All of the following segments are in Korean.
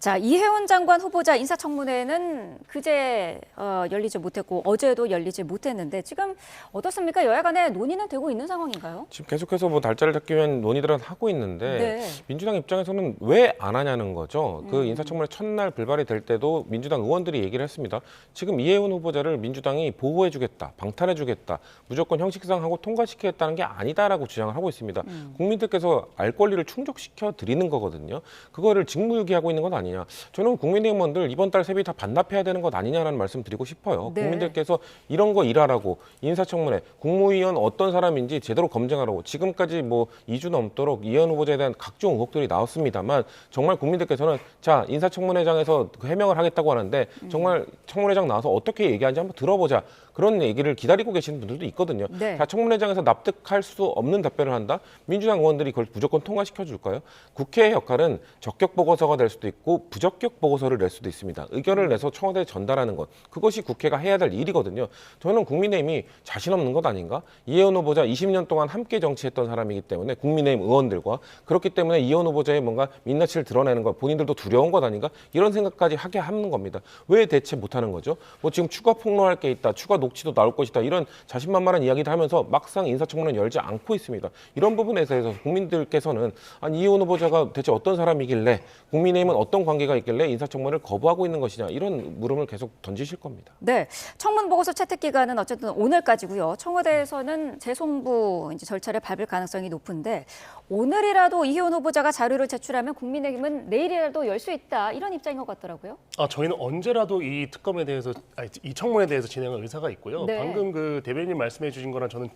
자, 이혜원 장관 후보자 인사청문회는 그제 열리지 못했고 어제도 열리지 못했는데 지금 어떻습니까? 여야 간에 논의는 되고 있는 상황인가요? 지금 계속해서 뭐 날짜를 잡기 위한 논의들은 하고 있는데 네. 민주당 입장에서는 왜 안 하냐는 거죠. 그 인사청문회 첫날 불발이 될 때도 민주당 의원들이 얘기를 했습니다. 지금 이혜원 후보자를 민주당이 보호해주겠다, 방탄해주겠다, 무조건 형식상 하고 통과시키겠다는 게 아니다라고 주장을 하고 있습니다. 국민들께서 알 권리를 충족시켜 드리는 거거든요. 그거를 직무유기하고 있는 건 아니냐. 저는 국민의힘 의원들 이번 달 세비 다 반납해야 되는 것 아니냐라는 말씀 드리고 싶어요. 네. 국민들께서 이런 거 일하라고 인사청문회 국무위원 어떤 사람인지 제대로 검증하라고 지금까지 뭐 2주 넘도록 이혜원 후보자에 대한 각종 의혹들이 나왔습니다만 정말 국민들께서는 자 인사청문회장에서 그 해명을 하겠다고 하는데 정말 청문회장 나와서 어떻게 얘기하는지 한번 들어보자. 그런 얘기를 기다리고 계시는 분들도 있거든요. 네. 자, 청문회장에서 납득할 수 없는 답변을 한다? 민주당 의원들이 그걸 무조건 통과시켜 줄까요? 국회의 역할은 적격 보고서가 될 수도 있고 부적격 보고서를 낼 수도 있습니다. 의견을 내서 청와대에 전달하는 것. 그것이 국회가 해야 될 일이거든요. 저는 국민의힘이 자신 없는 것 아닌가? 이혜원 후보자 20년 동안 함께 정치했던 사람이기 때문에 국민의힘 의원들과 그렇기 때문에 이혜원 후보자의 뭔가 민낯을 드러내는 것 본인들도 두려운 것 아닌가? 이런 생각까지 하게 하는 겁니다. 왜 대체 못하는 거죠? 뭐 지금 추가 폭로할 게 있다. 추가 녹취도 나올 것이다. 이런 자신만만한 이야기를 하면서 막상 인사청문회는 열지 않고 있습니다. 이런 부분에 대해서 국민들께서는 아니 이혜원 후보자가 대체 어떤 사람이길래 국민의힘은 어떤 관계가 있길래 인사청문회를 거부하고 있는 것이냐 이런 물음을 계속 던지실 겁니다. 네, 청문 보고서 채택 기간은 어쨌든 오늘까지고요. 청와대에서는 재송부 이제 절차를 밟을 가능성이 높은데 오늘이라도 이혜원 후보자가 자료를 제출하면 국민의힘은 내일이라도 열 수 있다 이런 입장인 것 같더라고요. 저희는 언제라도 이 특검에 대해서, 이 청문회에 대해서 진행할 의사가 있고요. 네. 방금 그 대변인님 말씀해 주신 거랑 저는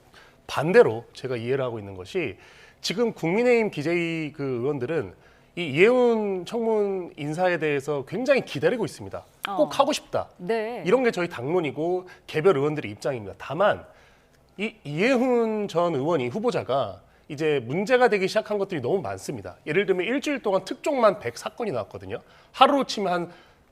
반대로 제가 이해를 하고 있는 것이 지금 국민의힘 기재위 그 의원들은 이 이혜원 청문 인사에 대해서 굉장히 기다리고 있습니다. 꼭 하고 싶다. 네. 이런 게 저희 당론이고 개별 의원들의 입장입니다. 다만 이 이혜훈 전 의원이 후보자가 이제 문제가 되기 시작한 것들이 너무 많습니다. 예를 들면 일주일 동안 특종만 100사건이 나왔거든요. 하루로 치면 한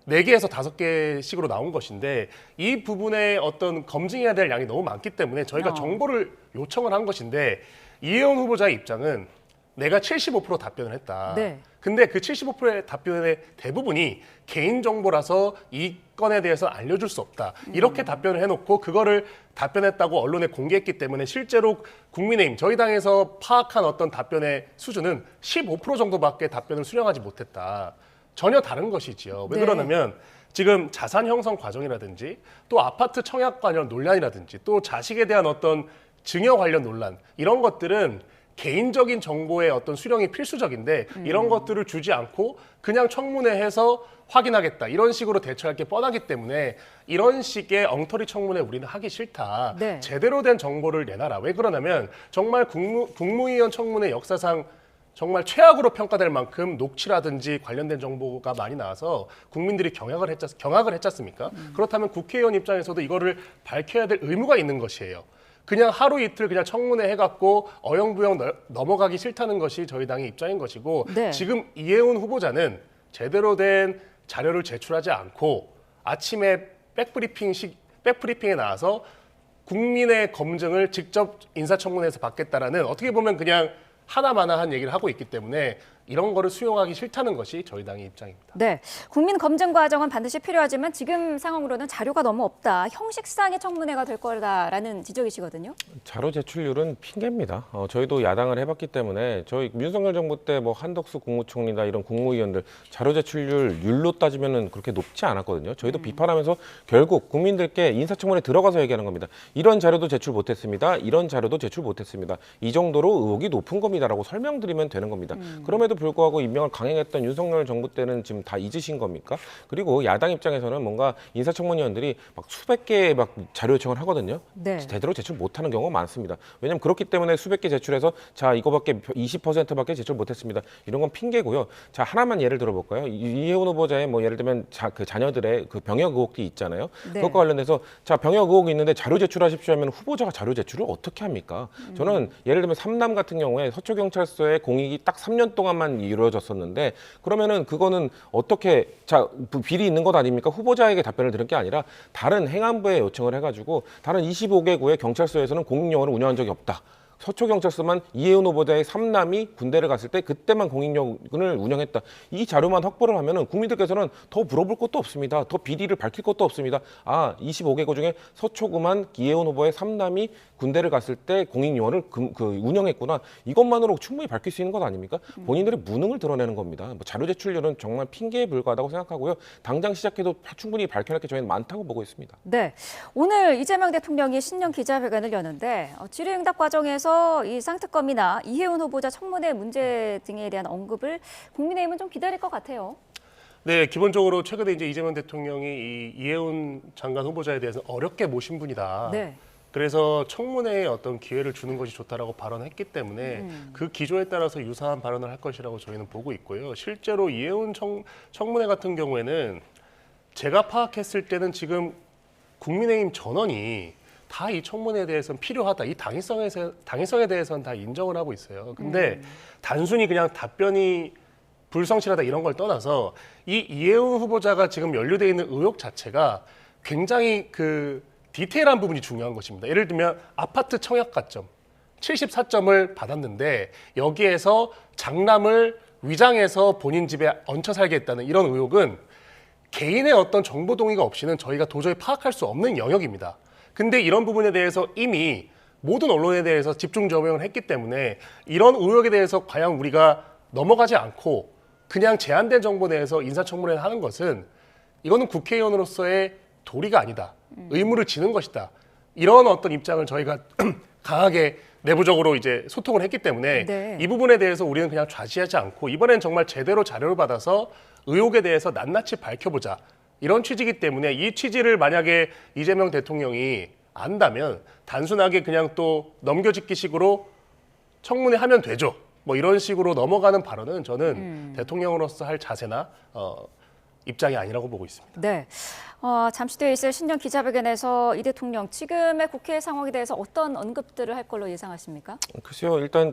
4개에서 5개씩으로 나온 것인데 이 부분에 어떤 검증해야 될 양이 너무 많기 때문에 저희가 정보를 요청을 한 것인데 이혜원 후보자의 입장은 내가 75% 답변을 했다. 네. 근데 그 75%의 답변의 대부분이 개인정보라서 이 건에 대해서 알려줄 수 없다. 이렇게 답변을 해놓고 그거를 답변했다고 언론에 공개했기 때문에 실제로 국민의힘, 저희 당에서 파악한 어떤 답변의 수준은 15% 정도밖에 답변을 수령하지 못했다. 전혀 다른 것이지요. 왜 네. 그러냐면 지금 자산 형성 과정이라든지 또 아파트 청약 관련 논란이라든지 또 자식에 대한 어떤 증여 관련 논란 이런 것들은 개인적인 정보의 어떤 수령이 필수적인데 이런 것들을 주지 않고 그냥 청문회해서 확인하겠다 이런 식으로 대처할 게 뻔하기 때문에 이런 식의 엉터리 청문회 우리는 하기 싫다. 네. 제대로 된 정보를 내놔라. 왜 그러냐면 정말 국무위원 청문회 역사상 정말 최악으로 평가될 만큼 녹취라든지 관련된 정보가 많이 나와서 국민들이 경악을 했지 않습니까? 그렇다면 국회의원 입장에서도 이거를 밝혀야 될 의무가 있는 것이에요. 그냥 하루 이틀 그냥 청문회 해갖고 어영부영 넘어가기 싫다는 것이 저희 당의 입장인 것이고 네. 지금 이혜훈 후보자는 제대로 된 자료를 제출하지 않고 아침에 백브리핑에 나와서 국민의 검증을 직접 인사청문회에서 받겠다라는 어떻게 보면 그냥 하나마나한 얘기를 하고 있기 때문에 이런 거를 수용하기 싫다는 것이 저희 당의 입장입니다. 네, 국민 검증 과정은 반드시 필요하지만 지금 상황으로는 자료가 너무 없다. 형식상의 청문회가 될 거다라는 지적이시거든요. 자료 제출률은 핑계입니다. 저희도 야당을 해봤기 때문에 저희 윤석열 정부 때 뭐 한덕수 국무총리나 이런 국무위원들 자료 제출률로 따지면은 그렇게 높지 않았거든요. 저희도 비판하면서 결국 국민들께 인사청문회 들어가서 얘기하는 겁니다. 이런 자료도 제출 못했습니다. 이런 자료도 제출 못했습니다. 이 정도로 의혹이 높은 겁니다라고 설명드리면 되는 겁니다. 그럼에도 불구하고 임명을 강행했던 윤석열 정부 때는 지금 다 잊으신 겁니까? 그리고 야당 입장에서는 뭔가 인사청문위원들이 막 수백 개의 막 자료 요청을 하거든요. 네. 제대로 제출 못하는 경우가 많습니다. 왜냐하면 그렇기 때문에 수백 개 제출해서 자 이거밖에 20%밖에 제출 못했습니다. 이런 건 핑계고요. 자 하나만 예를 들어볼까요? 이혜원 후보자의 뭐 예를 들면 그 자녀들의 그 병역 의혹이 있잖아요. 네. 그것과 관련해서 자 병역 의혹이 있는데 자료 제출하십시오 하면 후보자가 자료 제출을 어떻게 합니까? 저는 예를 들면 삼남 같은 경우에 서초경찰서에 공익이 딱 3년 동안만 이루어졌었는데 그러면은 그거는 어떻게 자 비리 있는 것 아닙니까? 후보자에게 답변을 드린 게 아니라 다른 행안부에 요청을 해가지고 다른 25개구의 경찰서에서는 공익요원을 운영한 적이 없다. 서초경찰서만 이혜훈 후보자의 삼남이 군대를 갔을 때 그때만 공익연을 운영했다. 이 자료만 확보를 하면은 국민들께서는 더 물어볼 것도 없습니다. 더 비리를 밝힐 것도 없습니다. 25개국 중에 서초구만 이혜훈 후보의 삼남이 군대를 갔을 때 공익요원을 운영했구나. 이것만으로 충분히 밝힐 수 있는 것 아닙니까? 본인들의 무능을 드러내는 겁니다. 뭐 자료 제출률은 정말 핑계에 불과하다고 생각하고요. 당장 시작해도 충분히 밝혀낼 게 저희는 많다고 보고 있습니다. 네, 오늘 이재명 대통령이 신년 기자회견을 여는데 질의응답 과정에서 이 쌍특검이나 이혜훈 후보자 청문회 문제 등에 대한 언급을 국민의힘은 좀 기다릴 것 같아요. 네, 기본적으로 최근에 이제 이재명 대통령이 이 이혜훈 장관 후보자에 대해서 어렵게 모신 분이다. 네. 그래서 청문회에 어떤 기회를 주는 것이 좋다라고 발언했기 때문에 그 기조에 따라서 유사한 발언을 할 것이라고 저희는 보고 있고요. 실제로 이혜훈 청문회 같은 경우에는 제가 파악했을 때는 지금 국민의힘 전원이 다 이 청문회에 대해서는 필요하다. 이 당위성에 대해서는 다 인정을 하고 있어요. 근데 단순히 그냥 답변이 불성실하다 이런 걸 떠나서 이 이혜훈 후보자가 지금 연루돼 있는 의혹 자체가 굉장히 디테일한 부분이 중요한 것입니다. 예를 들면 아파트 청약 가점 74점을 받았는데 여기에서 장남을 위장해서 본인 집에 얹혀 살게 했다는 이런 의혹은 개인의 어떤 정보 동의가 없이는 저희가 도저히 파악할 수 없는 영역입니다. 근데 이런 부분에 대해서 이미 모든 언론에 대해서 집중 조명을 했기 때문에 이런 의혹에 대해서 과연 우리가 넘어가지 않고 그냥 제한된 정보 내에서 인사청문회를 하는 것은 이거는 국회의원으로서의 도리가 아니다. 의무를 지는 것이다. 이런 어떤 입장을 저희가 강하게 내부적으로 이제 소통을 했기 때문에 네. 이 부분에 대해서 우리는 그냥 좌지하지 않고 이번엔 정말 제대로 자료를 받아서 의혹에 대해서 낱낱이 밝혀보자. 이런 취지이기 때문에 이 취지를 만약에 이재명 대통령이 안다면 단순하게 그냥 또 넘겨짓기식으로 청문회 하면 되죠. 뭐 이런 식으로 넘어가는 발언은 저는 대통령으로서 할 자세나 입장이 아니라고 보고 있습니다. 네. 잠시 뒤에 있을 신년 기자회견에서 이 대통령 지금의 국회 상황에 대해서 어떤 언급들을 할 걸로 예상하십니까? 글쎄요, 일단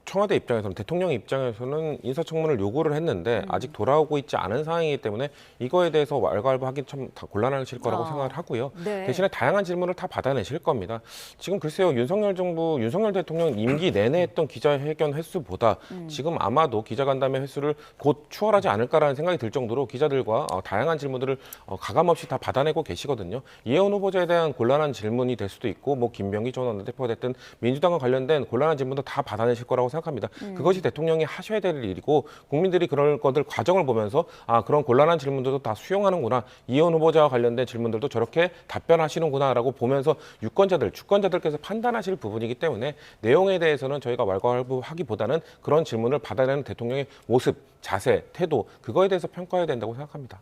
청와대 입장에서는 대통령 입장에서는 인사청문을 요구를 했는데 아직 돌아오고 있지 않은 상황이기 때문에 이거에 대해서 왈가왈부하기 참 다 곤란하실 거라고 생각을 하고요. 네. 대신에 다양한 질문을 다 받아내실 겁니다. 지금 글쎄요, 윤석열 대통령 임기 내내 했던 기자회견 횟수보다 지금 아마도 기자간담회 횟수를 곧 추월하지 않을까라는 생각이 들 정도로 기자들과 다양한 질문들을 가감없이 다 받아내고 계시거든요. 이혜훈 후보자에 대한 곤란한 질문이 될 수도 있고 뭐 김병기 전 원내대표가 됐든 민주당과 관련된 곤란한 질문도 다 받아내실 거라고 생각합니다. 그것이 대통령이 하셔야 될 일이고 국민들이 그럴 것들 과정을 보면서 그런 곤란한 질문들도 다 수용하는구나. 이혜훈 후보자와 관련된 질문들도 저렇게 답변하시는구나라고 보면서 유권자들, 주권자들께서 판단하실 부분이기 때문에 내용에 대해서는 저희가 왈가왈부하기보다는 그런 질문을 받아내는 대통령의 모습, 자세, 태도 그거에 대해서 평가해야 된다고 생각합니다.